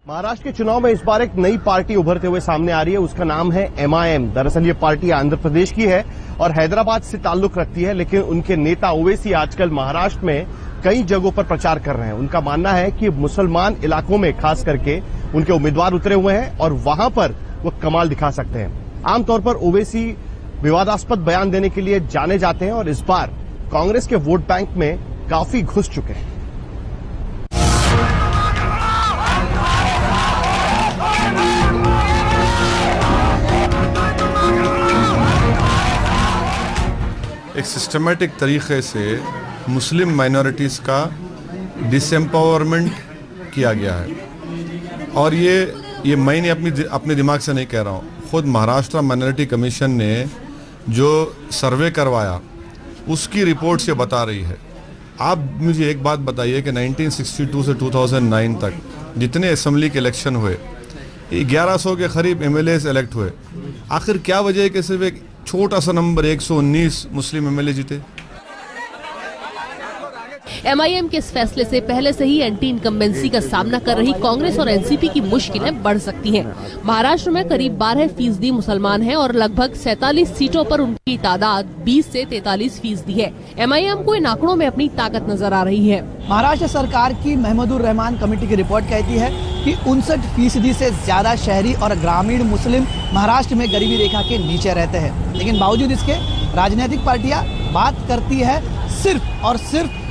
महाराष्ट्र के चुनाव में इस बार एक नई पार्टी उभरते हुए सामने आ रही है। उसका नाम है MIM। दरअसल ये पार्टी आंध्र प्रदेश की है और हैदराबाद से ताल्लुक रखती है, लेकिन उनके नेता ओवैसी आजकल महाराष्ट्र में कई जगहों पर प्रचार कर रहे हैं। उनका मानना है कि मुसलमान इलाकों में खास करके उनके उम्मीदवार उतरे हुए हैं और वहां पर वो कमाल दिखा सकते हैं। आमतौर पर ओवैसी विवादास्पद बयान देने के लिए जाने जाते हैं और इस बार कांग्रेस के वोट बैंक में काफी घुस चुके हैं। एक सिस्टमेटिक तरीके से मुस्लिम माइनॉरिटीज़ का डिसएम्पावरमेंट किया गया है और ये मैं अपने दिमाग से नहीं कह रहा हूँ। खुद महाराष्ट्र माइनॉरिटी कमीशन ने जो सर्वे करवाया उसकी रिपोर्ट से बता रही है। आप मुझे एक बात बताइए कि 1962 से 2009 तक जितने असेंबली के इलेक्शन हुए 1100 के करीब MLAs इलेक्ट हुए। आखिर क्या वजह है कि सिर्फ एक छोटा सा नंबर 119 मुस्लिम MLA जीते? MIM के इस फैसले से पहले से ही एंटी इनकम्बेंसी का सामना कर रही कांग्रेस और NCP की मुश्किलें बढ़ सकती हैं। महाराष्ट्र में करीब 12% मुसलमान हैं और लगभग 47 सीटों पर उनकी तादाद 20 से 43% है। MIM को इन आंकड़ों में अपनी ताकत नजर आ रही है। महाराष्ट्र सरकार की महमूदुर रहमान कमेटी की रिपोर्ट कहती है कि 59% से ज्यादा शहरी और ग्रामीण मुस्लिम महाराष्ट्र में गरीबी रेखा के नीचे रहते हैं, लेकिन बावजूद इसके राजनीतिक पार्टियां बात करती है सिर्फ और सिर्फ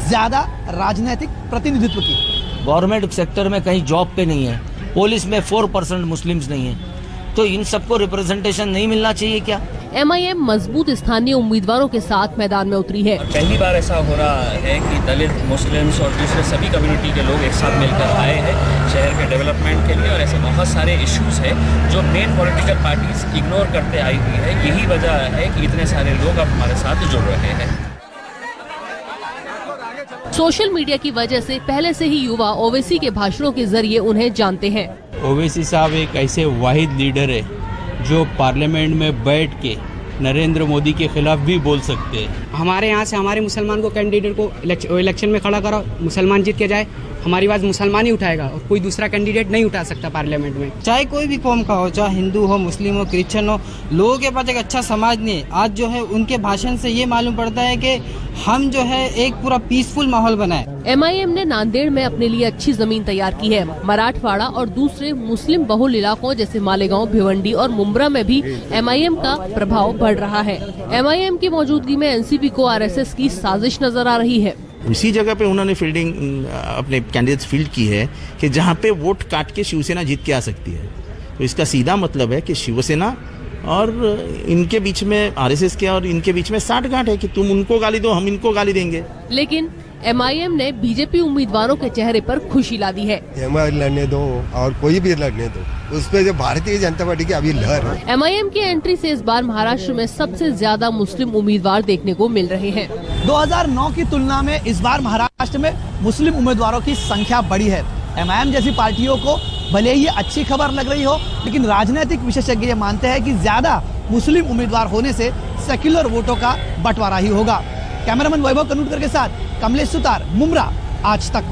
ज्यादा राजनीतिक प्रतिनिधित्व की। गवर्नमेंट सेक्टर में कहीं जॉब पे नहीं है, पुलिस में 4% मुस्लिम्स नहीं है, तो इन सबको रिप्रेजेंटेशन नहीं मिलना चाहिए क्या? MIM मजबूत स्थानीय उम्मीदवारों के साथ मैदान में उतरी है। पहली बार ऐसा हो रहा है कि दलित, मुस्लिम्स और दूसरे सभी कम्युनिटी के लोग एक साथ मिलकर आए हैं शहर के डेवलपमेंट के लिए, और ऐसे बहुत सारे इश्यूज हैं जो मेन पॉलिटिकल पार्टीज इग्नोर करते आई हुई है। यही वजह है कि इतने सारे लोग अब हमारे साथ जुड़ रहे हैं। सोशल मीडिया की वजह से पहले से ही युवा ओवैसी के भाषणों के जरिए उन्हें जानते हैं। ओवैसी साहब एक ऐसे वाहिद लीडर है जो पार्लियामेंट में बैठ के नरेंद्र मोदी के खिलाफ भी बोल सकते हैं। हमारे यहाँ से हमारे मुसलमान को कैंडिडेट को इलेक्शन में खड़ा करो, मुसलमान जीत के जाए, हमारी आवाज़ मुसलमान ही उठाएगा और कोई दूसरा कैंडिडेट नहीं उठा सकता पार्लियामेंट में। चाहे कोई भी कौम का हो, चाहे हिंदू हो, मुस्लिम हो, क्रिश्चियन हो, लोगों के पास एक अच्छा समाज नहीं है। आज जो है उनके भाषण से ये मालूम पड़ता है कि हम जो है एक पूरा पीसफुल माहौल बनाए। MIM ने नांदेड़ में अपने लिए अच्छी जमीन तैयार की है। मराठवाड़ा और दूसरे मुस्लिम बहुल इलाकों जैसे मालेगांव, भिवंडी और मुंब्रा में भी MIM का प्रभाव बढ़ रहा है। MIM की मौजूदगी में NCP को RSS की साजिश नजर आ रही है। उसी जगह पे उन्होंने फील्डिंग अपने कैंडिडेट्स फील्ड की है कि जहां पे वोट काट के शिवसेना जीत के आ सकती है। तो इसका सीधा मतलब है कि शिवसेना और इनके बीच में RSS के और इनके बीच में साठगांठ है कि तुम उनको गाली दो, हम इनको गाली देंगे। लेकिन MIM ने BJP उम्मीदवारों के चेहरे पर खुशी ला दी है। MIM लड़ने दो और कोई भी लड़ने दो, उस पे जो भारतीय जनता पार्टी की अभी लहर है। MIM की एंट्री से इस बार महाराष्ट्र में सबसे ज्यादा मुस्लिम उम्मीदवार देखने को मिल रहे हैं। 2009 की तुलना में इस बार महाराष्ट्र में मुस्लिम उम्मीदवारों की संख्या बढ़ी है। MIM जैसी पार्टियों को भले ही अच्छी खबर लग रही हो, लेकिन राजनीतिक विशेषज्ञ ये मानते हैं कि ज्यादा मुस्लिम उम्मीदवार होने से सेक्युलर वोटों का बंटवारा ही होगा। कैमरामैन वैभव कनूटकर के साथ कमलेश सुतार, मुंब्रा, आज तक।